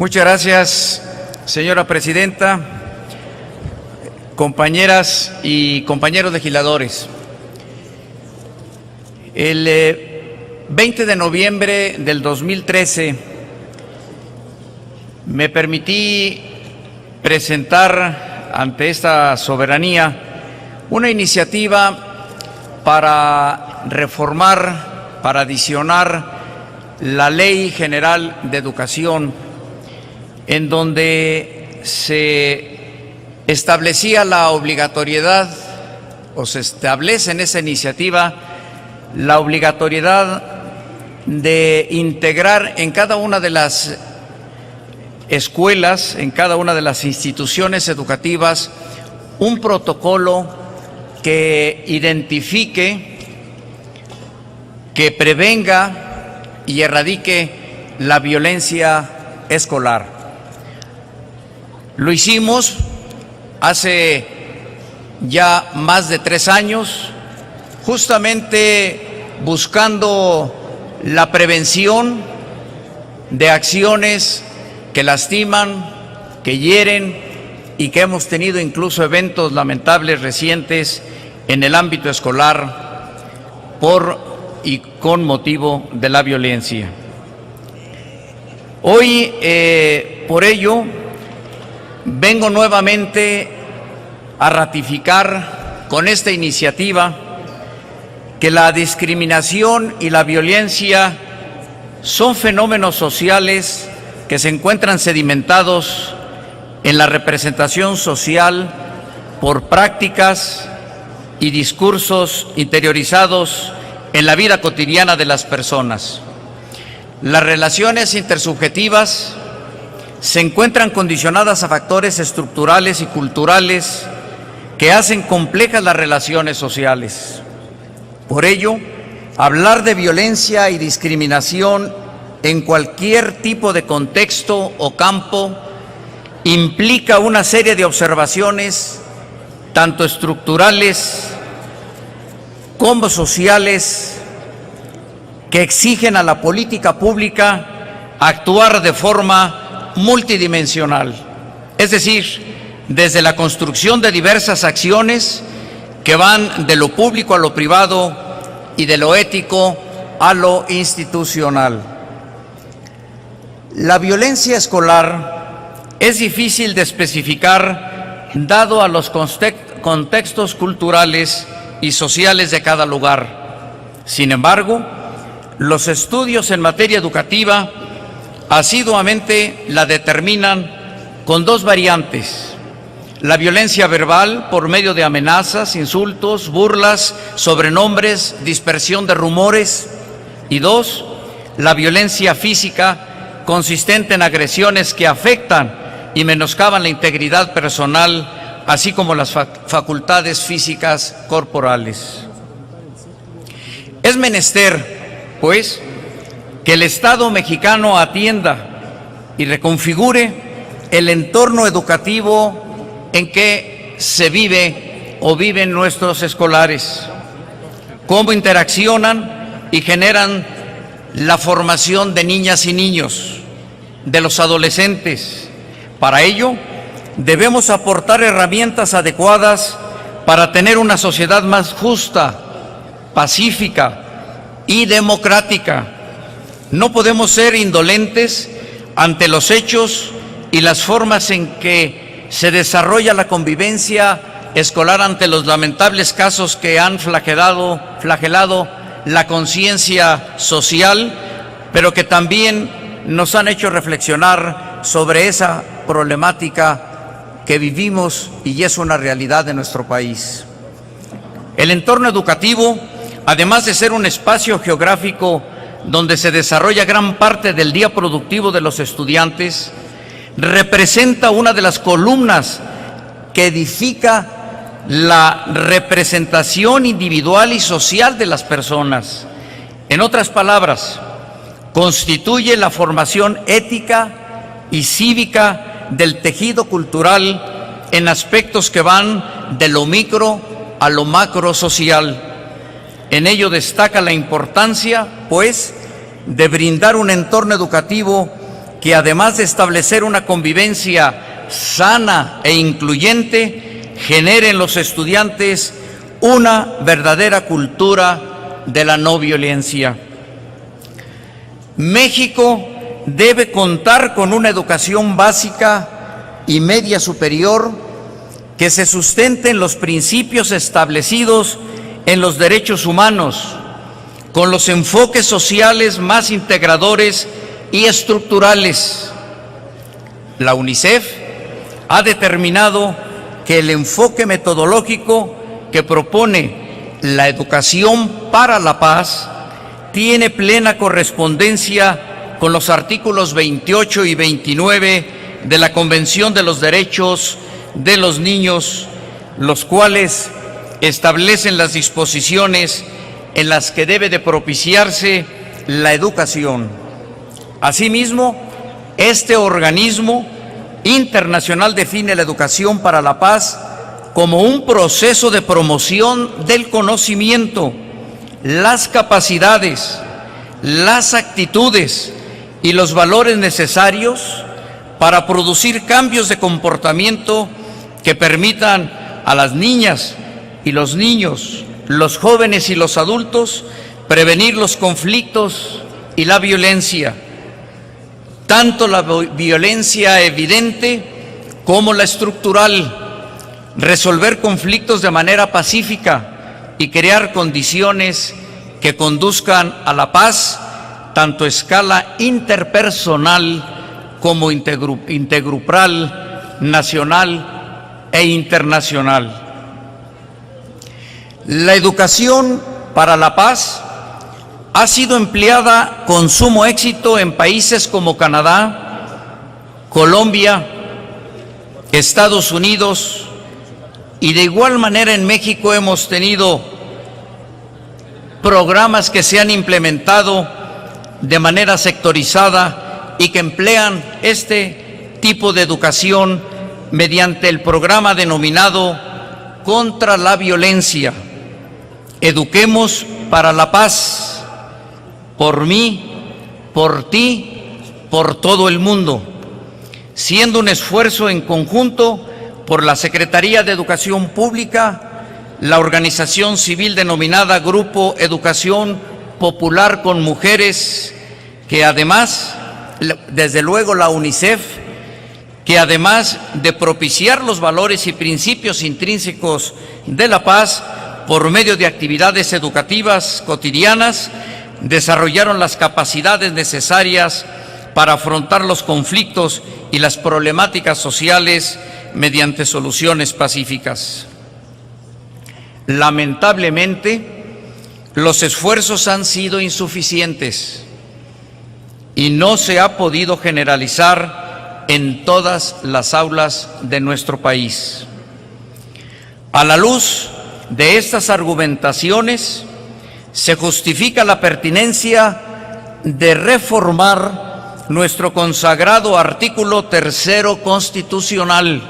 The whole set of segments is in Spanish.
Muchas gracias, señora presidenta, compañeras y compañeros legisladores. El 20 de noviembre del 2013 me permití presentar ante esta soberanía una iniciativa para reformar, para adicionar la Ley General de Educación, en donde se establecía la obligatoriedad, o se establece en esa iniciativa, la obligatoriedad de integrar en cada una de las escuelas, en cada una de las instituciones educativas, un protocolo que identifique, que prevenga y erradique la violencia escolar. Lo hicimos hace ya más de 3 años, justamente buscando la prevención de acciones que lastiman, que hieren y que hemos tenido incluso eventos lamentables recientes en el ámbito escolar por y con motivo de la violencia. Hoy, por ello, vengo nuevamente a ratificar con esta iniciativa que la discriminación y la violencia son fenómenos sociales que se encuentran sedimentados en la representación social por prácticas y discursos interiorizados en la vida cotidiana de las personas. Las relaciones intersubjetivas se encuentran condicionadas a factores estructurales y culturales que hacen complejas las relaciones sociales. Por ello, hablar de violencia y discriminación en cualquier tipo de contexto o campo implica una serie de observaciones, tanto estructurales como sociales, que exigen a la política pública actuar de forma multidimensional, es decir, desde la construcción de diversas acciones que van de lo público a lo privado y de lo ético a lo institucional. La violencia escolar es difícil de especificar dado a los contextos culturales y sociales de cada lugar. Sin embargo, los estudios en materia educativa asiduamente la determinan con 2 variantes: la violencia verbal por medio de amenazas, insultos, burlas, sobrenombres, dispersión de rumores, y 2, la violencia física consistente en agresiones que afectan y menoscaban la integridad personal, así como las facultades físicas corporales. Es menester, pues, que el Estado mexicano atienda y reconfigure el entorno educativo en que se vive o viven nuestros escolares, cómo interaccionan y generan la formación de niñas y niños, de los adolescentes. Para ello, debemos aportar herramientas adecuadas para tener una sociedad más justa, pacífica y democrática. No podemos ser indolentes ante los hechos y las formas en que se desarrolla la convivencia escolar ante los lamentables casos que han flagelado la conciencia social, pero que también nos han hecho reflexionar sobre esa problemática que vivimos y es una realidad de nuestro país. El entorno educativo, además de ser un espacio geográfico donde se desarrolla gran parte del día productivo de los estudiantes, representa una de las columnas que edifica la representación individual y social de las personas. En otras palabras, constituye la formación ética y cívica del tejido cultural en aspectos que van de lo micro a lo macro social. En ello destaca la importancia, pues, de brindar un entorno educativo que además de establecer una convivencia sana e incluyente, genere en los estudiantes una verdadera cultura de la no violencia. México debe contar con una educación básica y media superior que se sustente en los principios establecidos en los derechos humanos, con los enfoques sociales más integradores y estructurales. La UNICEF ha determinado que el enfoque metodológico que propone la educación para la paz tiene plena correspondencia con los artículos 28 y 29 de la Convención de los Derechos de los Niños, los cuales establecen las disposiciones en las que debe de propiciarse la educación. Asimismo, este organismo internacional define la educación para la paz como un proceso de promoción del conocimiento, las capacidades, las actitudes y los valores necesarios para producir cambios de comportamiento que permitan a las niñas y los niños, los jóvenes y los adultos prevenir los conflictos y la violencia, tanto la violencia evidente como la estructural, resolver conflictos de manera pacífica y crear condiciones que conduzcan a la paz, tanto a escala interpersonal como intergrupal, nacional e internacional. La educación para la paz ha sido empleada con sumo éxito en países como Canadá, Colombia, Estados Unidos, y de igual manera en México hemos tenido programas que se han implementado de manera sectorizada y que emplean este tipo de educación mediante el programa denominado Contra la Violencia. Eduquemos para la paz, por mí, por ti, por todo el mundo, siendo un esfuerzo en conjunto por la Secretaría de Educación Pública, la organización civil denominada Grupo Educación Popular con Mujeres, que además, desde luego la UNICEF, que además de propiciar los valores y principios intrínsecos de la paz por medio de actividades educativas cotidianas, desarrollaron las capacidades necesarias para afrontar los conflictos y las problemáticas sociales mediante soluciones pacíficas. Lamentablemente, los esfuerzos han sido insuficientes y no se ha podido generalizar en todas las aulas de nuestro país. A la luz de estas argumentaciones, se justifica la pertinencia de reformar nuestro consagrado artículo 3º constitucional,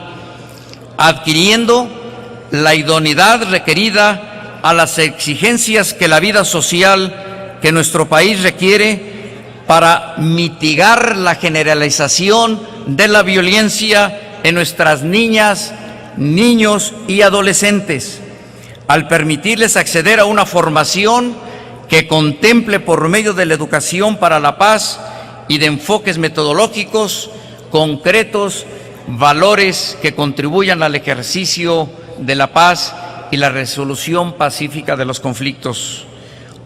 adquiriendo la idoneidad requerida a las exigencias que la vida social que nuestro país requiere para mitigar la generalización de la violencia en nuestras niñas, niños y adolescentes, al permitirles acceder a una formación que contemple por medio de la educación para la paz y de enfoques metodológicos concretos, valores que contribuyan al ejercicio de la paz y la resolución pacífica de los conflictos,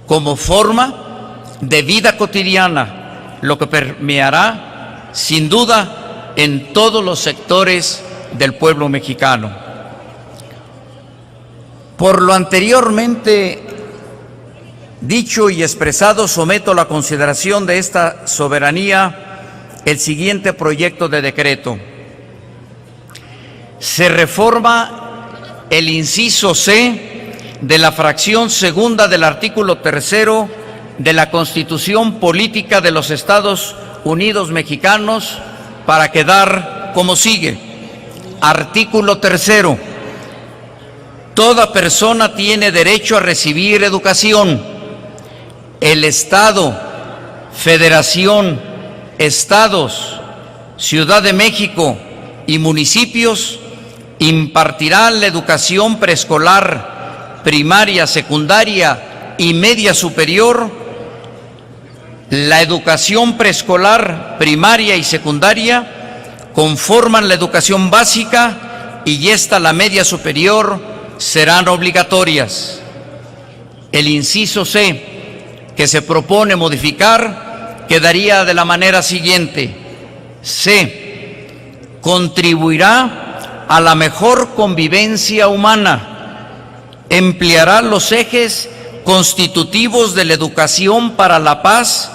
como forma de vida cotidiana, lo que permeará sin duda en todos los sectores del pueblo mexicano. Por lo anteriormente dicho y expresado, someto a la consideración de esta soberanía el siguiente proyecto de decreto. Se reforma el inciso C de la fracción segunda del artículo 3º de la Constitución Política de los Estados Unidos Mexicanos para quedar como sigue. Artículo 3º. Toda persona tiene derecho a recibir educación. El Estado, Federación, estados, Ciudad de México y municipios impartirán la educación preescolar, primaria, secundaria y media superior. La educación preescolar, primaria y secundaria conforman la educación básica y esta, la media superior, serán obligatorias. El inciso C, que se propone modificar, quedaría de la manera siguiente. C, contribuirá a la mejor convivencia humana, empleará los ejes constitutivos de la educación para la paz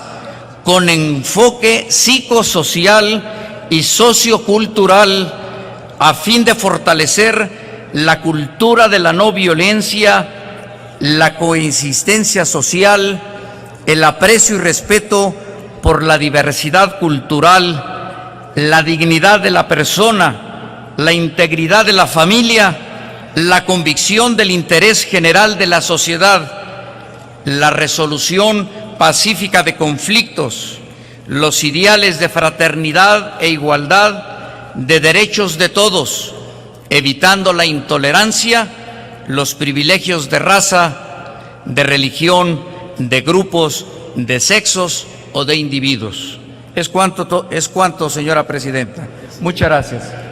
con enfoque psicosocial y sociocultural a fin de fortalecer la cultura de la no violencia, la coexistencia social, el aprecio y respeto por la diversidad cultural, la dignidad de la persona, la integridad de la familia, la convicción del interés general de la sociedad, la resolución pacífica de conflictos, los ideales de fraternidad e igualdad, de derechos de todos, evitando la intolerancia, los privilegios de raza, de religión, de grupos, de sexos o de individuos. Es cuanto, señora presidenta. Muchas gracias.